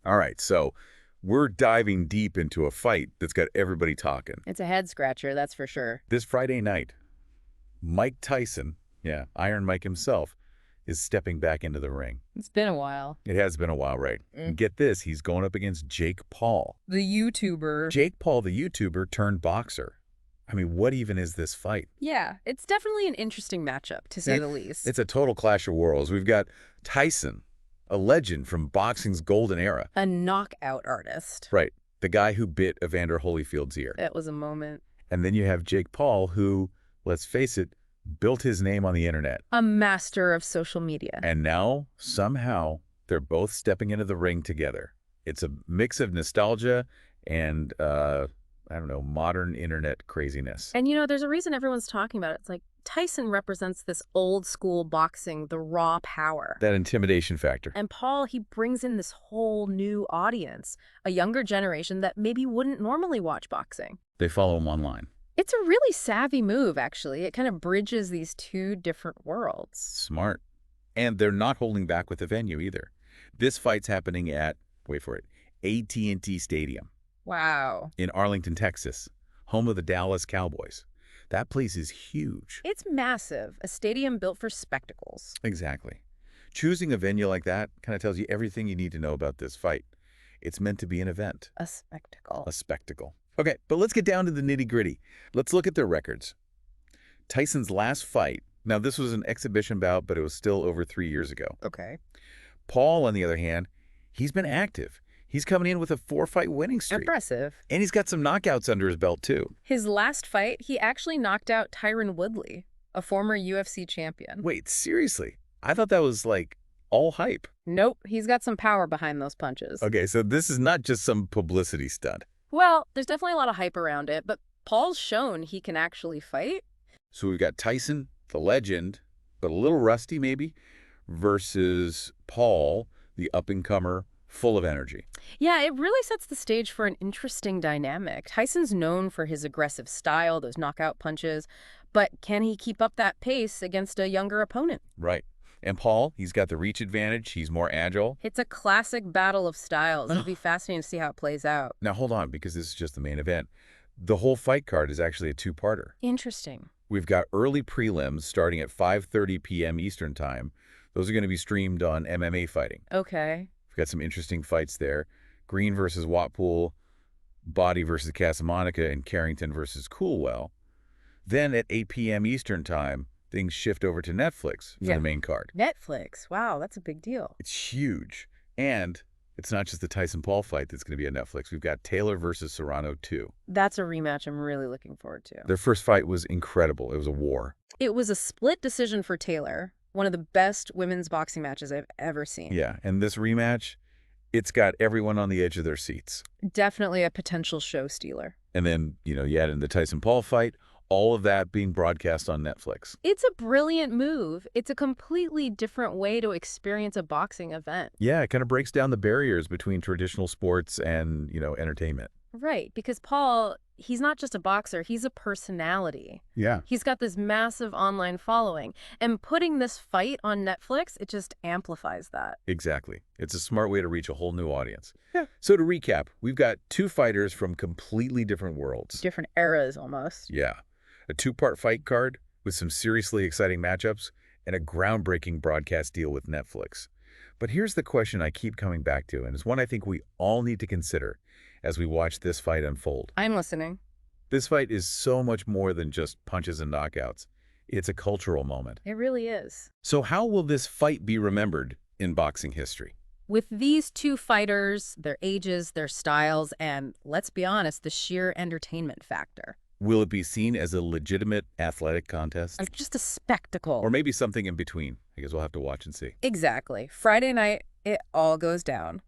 All right, so we're diving deep into a fight that's got everybody talking. It's a head scratcher, that's for sure. This Friday night, Mike Tyson, yeah, Iron Mike himself, is stepping back into the ring. It's been a while. It has been a while, right? And get this, he's going up against Jake Paul. The YouTuber. Jake Paul, the YouTuber turned boxer. I mean, what even is this fight? Yeah, it's definitely an interesting matchup, to say the least. It's a total clash of worlds. We've got Tyson, a legend from boxing's golden era. A knockout artist. Right, the guy who bit Evander Holyfield's ear. That was a moment. And then you have Jake Paul, who, let's face it, built his name on the internet. A master of social media. And now, somehow, they're both stepping into the ring together. It's a mix of nostalgia and, I don't know, modern internet craziness. And, you know, there's a reason everyone's talking about it. It's like Tyson represents this old school boxing, the raw power. That intimidation factor. And Paul, he brings in this whole new audience, a younger generation that maybe wouldn't normally watch boxing. They follow him online. It's a really savvy move, actually. It kind of bridges these two different worlds. Smart. And they're not holding back with the venue either. This fight's happening at, wait for it, AT&T Stadium. Wow. In Arlington, Texas, home of the Dallas Cowboys. That place is huge. It's massive, a stadium built for spectacles. Exactly. Choosing a venue like that kind of tells you everything you need to know about this fight. It's meant to be an event. A spectacle. A spectacle. Okay, but let's get down to the nitty-gritty. Let's look at their records. Tyson's last fight, now this was an exhibition bout, but it was still over 3 years ago. Okay. Paul, on the other hand, he's been active. He's coming in with a 4-fight winning streak. Impressive. And he's got some knockouts under his belt, too. His last fight, he actually knocked out Tyron Woodley, a former UFC champion. Wait, seriously? I thought that was, like, all hype. Nope, he's got some power behind those punches. Okay, so this is not just some publicity stunt. Well, there's definitely a lot of hype around it, but Paul's shown he can actually fight. So we've got Tyson, the legend, but a little rusty maybe, versus Paul, the up-and-comer, full of energy. Yeah, it really sets the stage for an interesting dynamic. Tyson's known for his aggressive style, those knockout punches, but can he keep up that pace against a younger opponent? Right. And Paul, he's got the reach advantage. He's more agile. It's a classic battle of styles. It'll be fascinating to see how it plays out. Now, hold on, because this is just the main event. The whole fight card is actually a two-parter. Interesting. We've got early prelims starting at 5:30 p.m. Eastern Time. Those are going to be streamed on MMA Fighting. Okay. We've got some interesting fights there. Green versus Watpool, Body versus Casamonica, and Carrington versus Coolwell. Then at 8 p.m. Eastern Time, things shift over to Netflix for the main card. Netflix. Wow, that's a big deal. It's huge. And it's not just the Tyson-Paul fight that's going to be on Netflix. We've got Taylor versus Serrano 2. That's a rematch I'm really looking forward to. Their first fight was incredible. It was a war. It was a split decision for Taylor, one of the best women's boxing matches I've ever seen. Yeah, and this rematch, it's got everyone on the edge of their seats. Definitely a potential show stealer. And then, you add in the Tyson-Paul fight, all of that being broadcast on Netflix. It's a brilliant move. It's a completely different way to experience a boxing event. Yeah, it kind of breaks down the barriers between traditional sports and, entertainment. Right, because Paul, he's not just a boxer, he's a personality. Yeah. He's got this massive online following. And putting this fight on Netflix, it just amplifies that. Exactly. It's a smart way to reach a whole new audience. Yeah. So to recap, we've got two fighters from completely different worlds. Different eras, almost. Yeah. A two-part fight card with some seriously exciting matchups and a groundbreaking broadcast deal with Netflix. But here's the question I keep coming back to, and it's one I think we all need to consider as we watch this fight unfold. I'm listening. This fight is so much more than just punches and knockouts. It's a cultural moment. It really is. So how will this fight be remembered in boxing history? With these two fighters, their ages, their styles, and, let's be honest, the sheer entertainment factor. Will it be seen as a legitimate athletic contest? Just a spectacle. Or maybe something in between. I guess we'll have to watch and see. Exactly. Friday night, it all goes down.